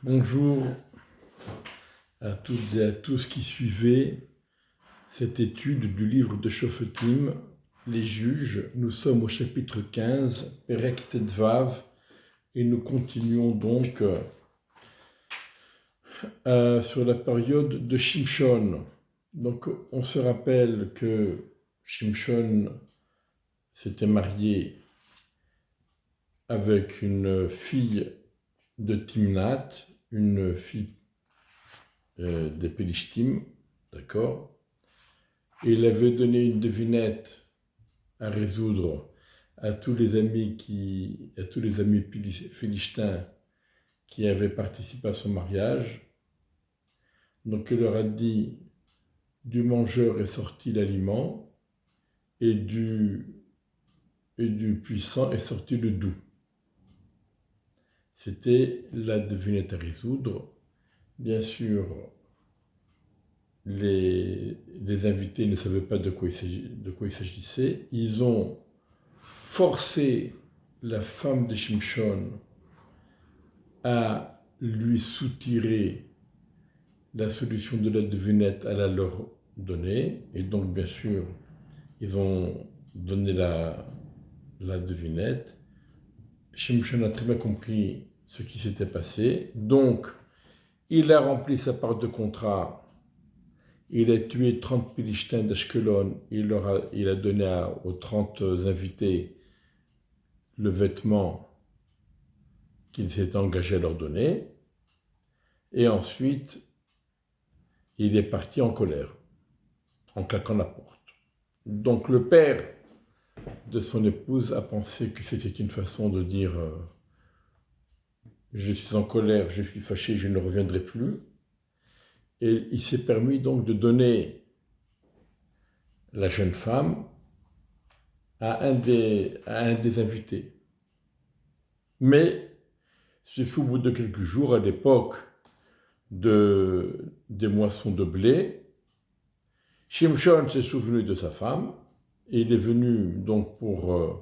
Bonjour à toutes et à tous qui suivez cette étude du livre de Shoftim, Les Juges. Nous sommes au chapitre 15, Perek Tedvav, et nous continuons donc sur la période de Shimshon. Donc on se rappelle que Shimshon s'était marié avec une fille de Timnath, une fille des Pélishtim, d'accord? Et il avait donné une devinette à résoudre à tous les amis philistins qui avaient participé à son mariage. Donc il leur a dit, du mangeur est sorti l'aliment et du puissant est sorti le doux. C'était la devinette à résoudre. Bien sûr, les invités ne savaient pas de quoi il s'agissait. Ils ont forcé la femme de Shimshon à lui soutirer la solution de la devinette à la leur donner. Et donc, bien sûr, ils ont donné la devinette. Shimshon a très bien compris ce qui s'était passé. Donc, il a rempli sa part de contrat. Il a tué 30 Philistins d'Ashkelon. Il a donné aux 30 invités le vêtement qu'il s'était engagé à leur donner. Et ensuite, il est parti en colère, en claquant la porte. Donc le père de son épouse a pensé que c'était une façon de dire je suis en colère, je suis fâché, je ne reviendrai plus. Et il s'est permis donc de donner la jeune femme à un des invités. Mais c'est fou, au bout de quelques jours, à l'époque des moissons de blé, Shimshon s'est souvenu de sa femme et il est venu donc pour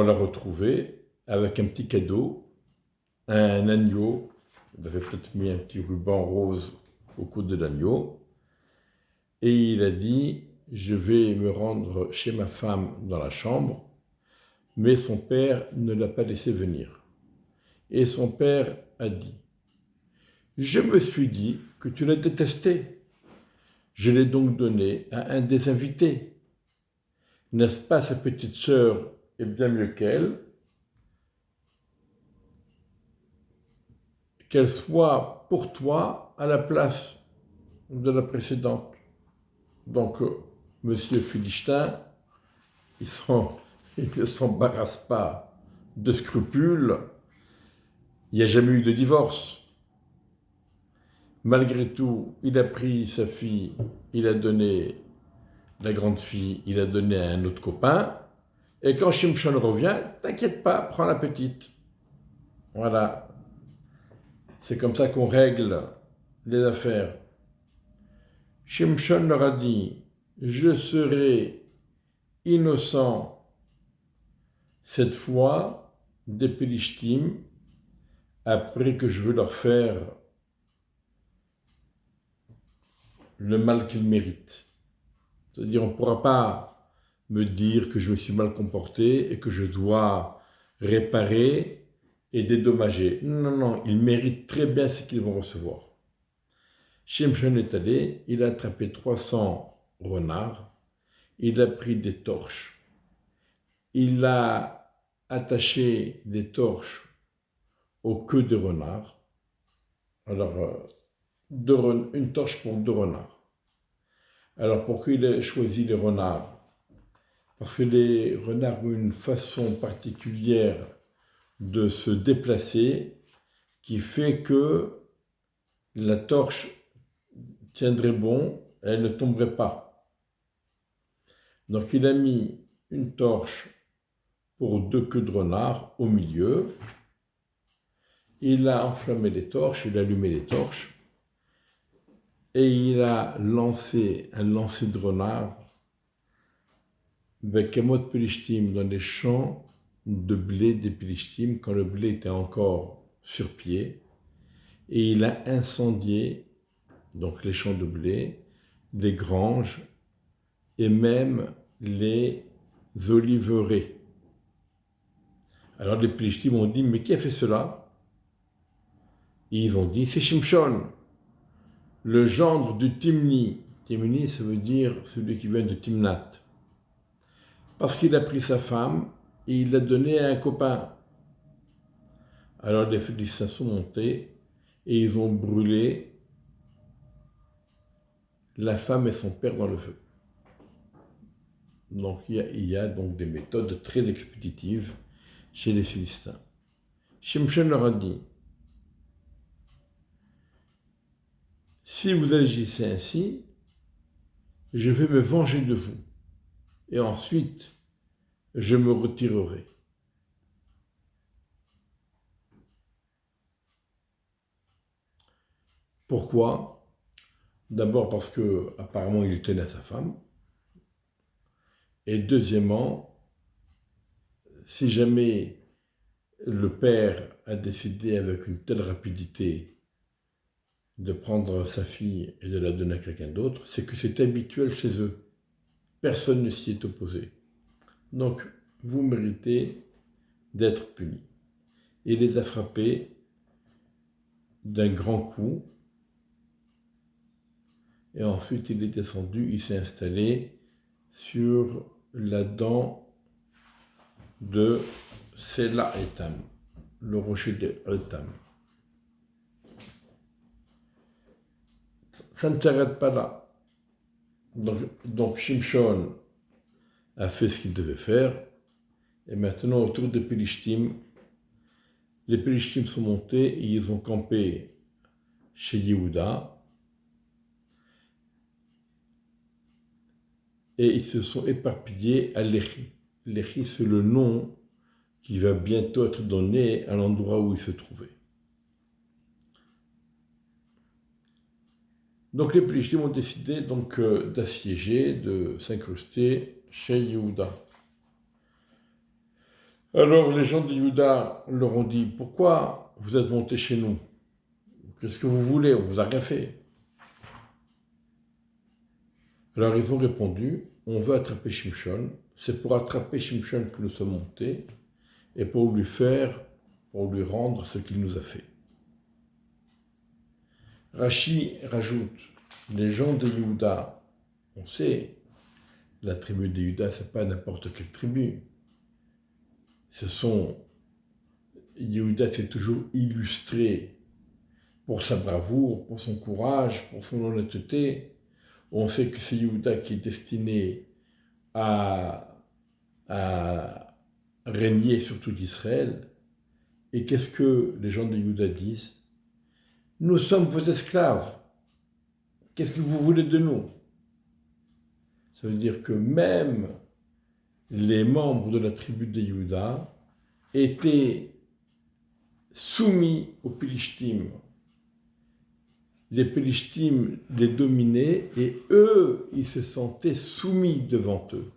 la retrouver avec un petit cadeau, un agneau. Il avait peut-être mis un petit ruban rose au cou de l'agneau. Et il a dit, je vais me rendre chez ma femme dans la chambre, mais son père ne l'a pas laissé venir. Et son père a dit, je me suis dit que tu l'as détesté. Je l'ai donc donné à un des invités. N'est-ce pas, sa petite sœur est bien mieux qu'elle soit pour toi à la place de la précédente. Donc, monsieur Philistin, il ne s'embarrasse pas de scrupules. Il n'y a jamais eu de divorce. Malgré tout, il a pris sa fille, il a donné la grande fille, il a donné à un autre copain. Et quand Shimshon revient, t'inquiète pas, prends la petite. Voilà. C'est comme ça qu'on règle les affaires. Shimshon leur a dit, je serai innocent cette fois des Pélishtim après que je veux leur faire le mal qu'ils méritent. C'est-à-dire, on ne pourra pas me dire que je me suis mal comporté et que je dois réparer et dédommager. Non, non, ils méritent très bien ce qu'ils vont recevoir. Shimshon est allé, il a attrapé 300 renards, il a pris des torches, il a attaché des torches aux queues de renards. Alors, une torche pour 2 renards. Alors, pourquoi il a choisi les renards? Parce que les renards ont une façon particulière de se déplacer qui fait que la torche tiendrait bon, elle ne tomberait pas. Donc il a mis une torche pour 2 queues de renard au milieu, il a enflammé les torches, il a allumé les torches, et il a lancé un lancer de renard Bekemot Pélishtim dans les champs de blé des Pélishtim, quand le blé était encore sur pied, et il a incendié donc les champs de blé, les granges et même les oliveraies. Alors les Plishtim ont dit, mais qui a fait cela? Et ils ont dit, c'est Shimshon, le gendre du Timni. Timni, ça veut dire celui qui vient de Timnat. Parce qu'il a pris sa femme et il l'a donnée à un copain. Alors les Philistins sont montés et ils ont brûlé la femme et son père dans le feu. Donc il y a donc des méthodes très expéditives chez les Philistins. Shimshon leur a dit, si vous agissez ainsi, je vais me venger de vous, et ensuite je me retirerai. Pourquoi? D'abord parce que apparemment il tenait à sa femme, et deuxièmement, si jamais le père a décidé avec une telle rapidité de prendre sa fille et de la donner à quelqu'un d'autre, c'est que c'est habituel chez eux. Personne ne s'y est opposé. Donc, vous méritez d'être punis. Il les a frappés d'un grand coup, et ensuite il est descendu, il s'est installé sur la dent de Sela Etam, le rocher de Etam. Ça ne s'arrête pas là. Donc Shimshon a fait ce qu'il devait faire, et maintenant autour des Pélishtim, les Pélishtim sont montés et ils ont campé chez Yehuda, et ils se sont éparpillés à Lehi. Lehi, c'est le nom qui va bientôt être donné à l'endroit où ils se trouvaient. Donc les Pélishtim ont décidé donc d'assiéger, de s'incruster chez Yehuda. Alors les gens de Yehuda leur ont dit, pourquoi vous êtes montés chez nous? Qu'est-ce que vous voulez? On vous a rien fait. Alors ils ont répondu, on veut attraper Shimshon, c'est pour attraper Shimshon que nous sommes montés, et pour lui rendre ce qu'il nous a fait. Rashi rajoute, les gens de Yehuda, on sait, la tribu de Yehuda, c'est pas n'importe quelle tribu. Yehuda s'est toujours illustré pour sa bravoure, pour son courage, pour son honnêteté. On sait que c'est Yehuda qui est destiné à régner sur tout Israël. Et qu'est-ce que les gens de Yehuda disent? Nous sommes vos esclaves. Qu'est-ce que vous voulez de nous? Ça veut dire que même les membres de la tribu de Yehuda étaient soumis aux Pélishtim. Les Pélishtim les dominaient et eux, ils se sentaient soumis devant eux.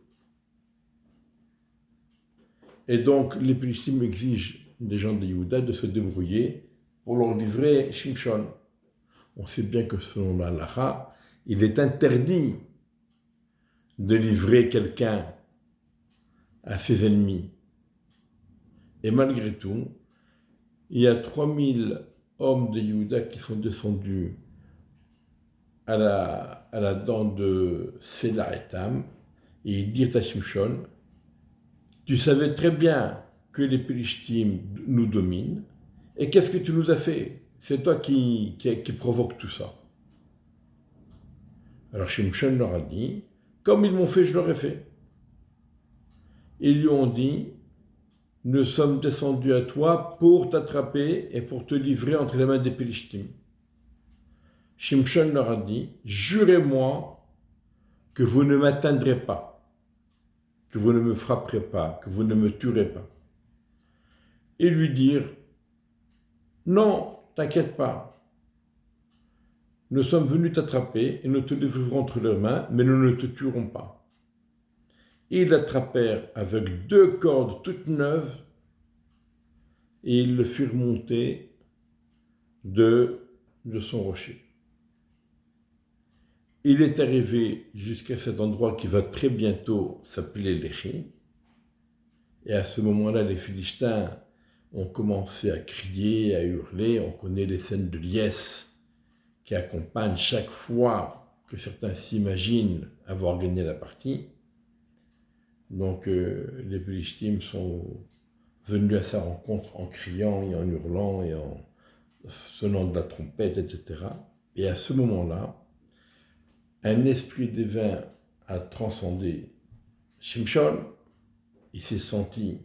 Et donc, les Pélishtim exigent des gens de Yehuda de se débrouiller pour leur livrer Shimshon. On sait bien que selon la halakha, il est interdit de livrer quelqu'un à ses ennemis. Et malgré tout, il y a 3000 hommes de Yehuda qui sont descendus à la dent de Sela Etam, et ils dirent à Shimshon, tu savais très bien que les Pélishtim nous dominent, et qu'est-ce que tu nous as fait? C'est toi qui provoque tout ça. Alors Shimshon leur a dit, comme ils m'ont fait, je leur ai fait. Ils lui ont dit, nous sommes descendus à toi pour t'attraper et pour te livrer entre les mains des Pélishtim. Shimshon leur a dit, jurez-moi que vous ne m'atteindrez pas, que vous ne me frapperez pas, que vous ne me tuerez pas. Et lui dirent, non, t'inquiète pas, nous sommes venus t'attraper et nous te livrerons entre leurs mains, mais nous ne te tuerons pas. Ils l'attrapèrent avec 2 cordes toutes neuves et ils le firent monter de de son rocher. Il est arrivé jusqu'à cet endroit qui va très bientôt s'appeler Léchi. Et à ce moment-là, les Philistins ont commencé à crier, à hurler. On connaît les scènes de liesse qui accompagnent chaque fois que certains s'imaginent avoir gagné la partie. Donc les Philistins sont venus à sa rencontre en criant et en hurlant et en sonnant de la trompette, etc. Et à ce moment-là, un esprit divin a transcendé Shimshon. Il s'est senti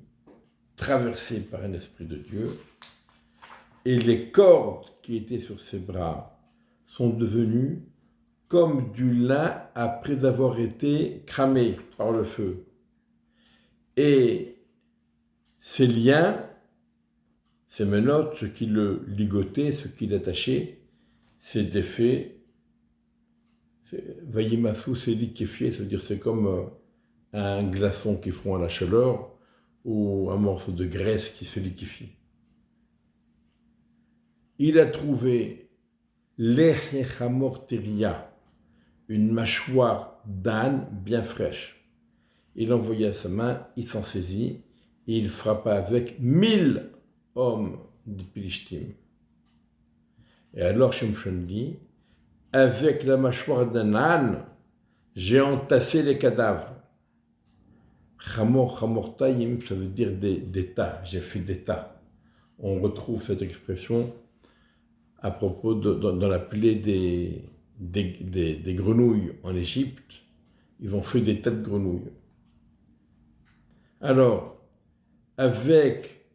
traversé par un esprit de Dieu. Et les cordes qui étaient sur ses bras sont devenues comme du lin après avoir été cramé par le feu. Et ces liens, ces menottes, ce qui le ligotait, ce qui l'attachait, c'est défait. Vayimassou, c'est liquéfié, c'est-à-dire c'est comme un glaçon qui fond à la chaleur ou un morceau de graisse qui se liquéfie. Il a trouvé l'Echechamorteria, une mâchoire d'âne bien fraîche. Il envoya sa main, il s'en saisit et il frappa avec 1000 hommes de Pilishtim. Et alors Shimshon dit, avec la mâchoire d'un âne, j'ai entassé les cadavres. Chamortaïm, ça veut dire des tas, j'ai fait des tas. On retrouve cette expression à propos dans la plaie des grenouilles en Égypte. Ils ont fait des tas de grenouilles. Alors, avec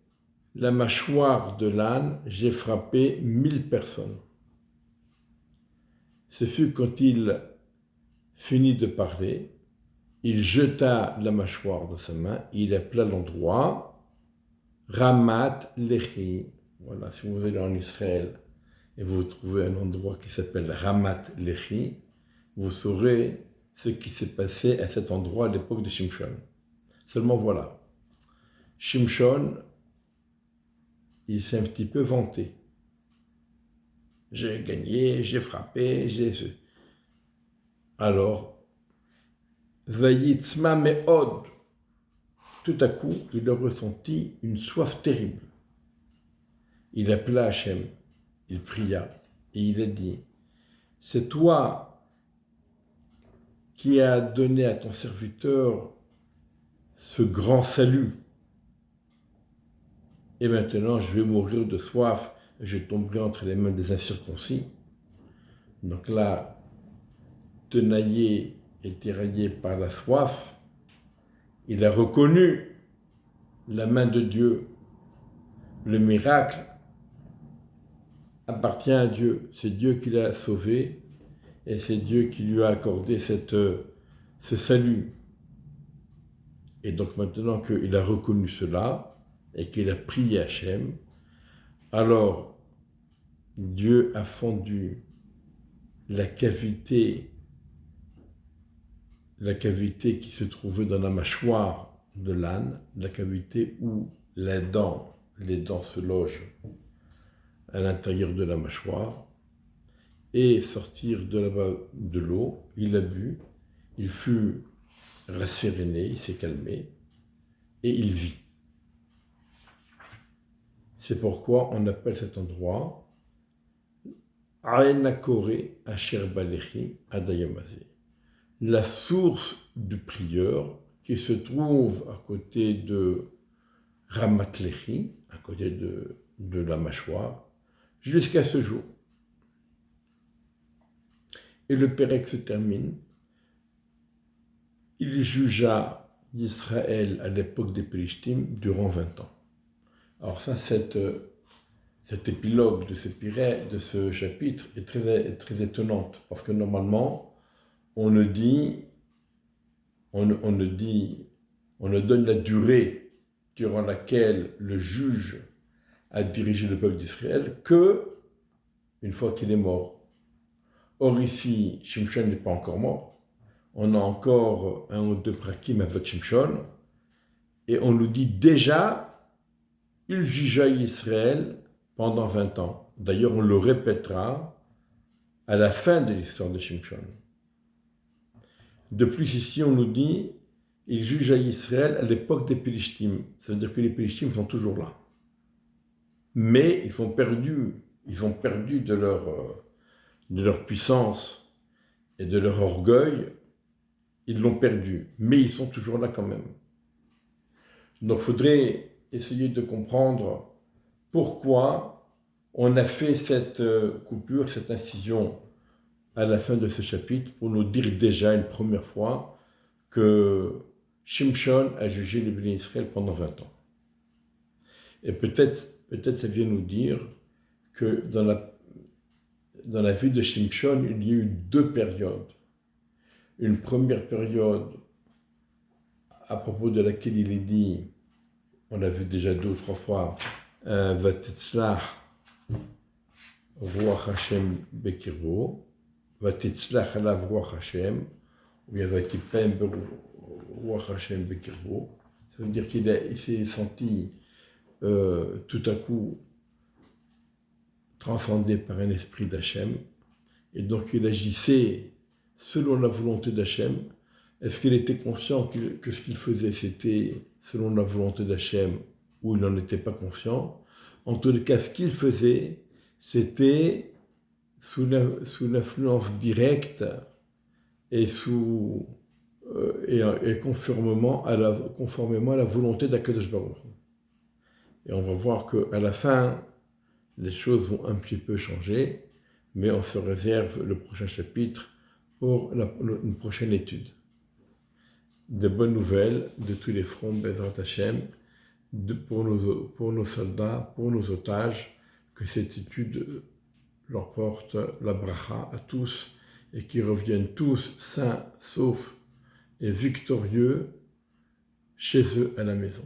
la mâchoire de l'âne, j'ai frappé 1000 personnes. Ce fut quand il finit de parler, il jeta la mâchoire de sa main, il appela l'endroit Ramat Lechi. Voilà, si vous allez en Israël et vous trouvez un endroit qui s'appelle Ramat Lechi, vous saurez ce qui s'est passé à cet endroit à l'époque de Shimshon. Seulement voilà, Shimshon, il s'est un petit peu vanté. J'ai gagné, j'ai frappé, j'ai... Alors, Vayitzma Me'od, tout à coup, il a ressenti une soif terrible. Il appela Hachem, il pria, et il a dit, c'est toi qui as donné à ton serviteur ce grand salut. Et maintenant, je vais mourir de soif, je tomberai entre les mains des incirconcis. Donc là, tenaillé et tiraillé par la soif, il a reconnu la main de Dieu. Le miracle appartient à Dieu. C'est Dieu qui l'a sauvé et c'est Dieu qui lui a accordé ce salut. Et donc maintenant qu'il a reconnu cela et qu'il a prié Hachem, alors Dieu a fendu la cavité qui se trouvait dans la mâchoire de l'âne, la cavité où les dents se logent à l'intérieur de la mâchoire, et sortir de là-bas de l'eau, il a bu, il fut rasséréné, il s'est calmé, et il vit. C'est pourquoi on appelle cet endroit Aenakore Asher Balechi Adayamazé, la source du prieur qui se trouve à côté de Ramat Lechi, à côté de la mâchoire, jusqu'à ce jour. Et le Pérec se termine. Il jugea Israël à l'époque des Pélishtim durant 20 ans. Alors ça, cet épilogue de ce chapitre est très étonnante, parce que normalement, on ne donne la durée durant laquelle le juge a dirigé le peuple d'Israël que une fois qu'il est mort. Or ici, Shimshon n'est pas encore mort. On a encore un ou deux prakim avec Shimshon, et on nous dit déjà, il jugea Israël pendant 20 ans. D'ailleurs, on le répétera à la fin de l'histoire de Shimshon. De plus, ici, on nous dit, il juge à Israël à l'époque des Pélishtim. Ça veut dire que les Pélishtim sont toujours là. Mais ils ont perdu de leur puissance et de leur orgueil. Ils l'ont perdu, mais ils sont toujours là quand même. Donc, il faudrait essayer de comprendre pourquoi on a fait cette coupure, cette incision à la fin de ce chapitre pour nous dire déjà une première fois que Shimshon a jugé les bénis Israël pendant 20 ans. Et peut-être ça vient nous dire que dans la vie de Shimshon, il y a eu deux périodes. Une première période à propos de laquelle il est dit, on l'a vu déjà 2 ou 3 fois, Vatetzlach Ruach Hashem Bekirbo, Vatetzlach Alav Ruach Hashem, ou bien Vatipem Ruach Hashem Bekirbo. Ça veut dire qu'il s'est senti tout à coup transcendé par un esprit d'Hachem, et donc il agissait selon la volonté d'Hachem. Est-ce qu'il était conscient que ce qu'il faisait, c'était selon la volonté d'Hachem, ou il n'en était pas conscient? En tous les cas, ce qu'il faisait, c'était sous l'influence directe et conformément à la volonté d'Akadosh Baruch Hu. Et on va voir qu'à la fin, les choses vont un petit peu changer, mais on se réserve le prochain chapitre pour une prochaine étude. De bonnes nouvelles de tous les fronts Bezrat Hashem, pour nos soldats, pour nos otages, que cette étude leur porte la bracha à tous et qu'ils reviennent tous sains, saufs et victorieux chez eux à la maison.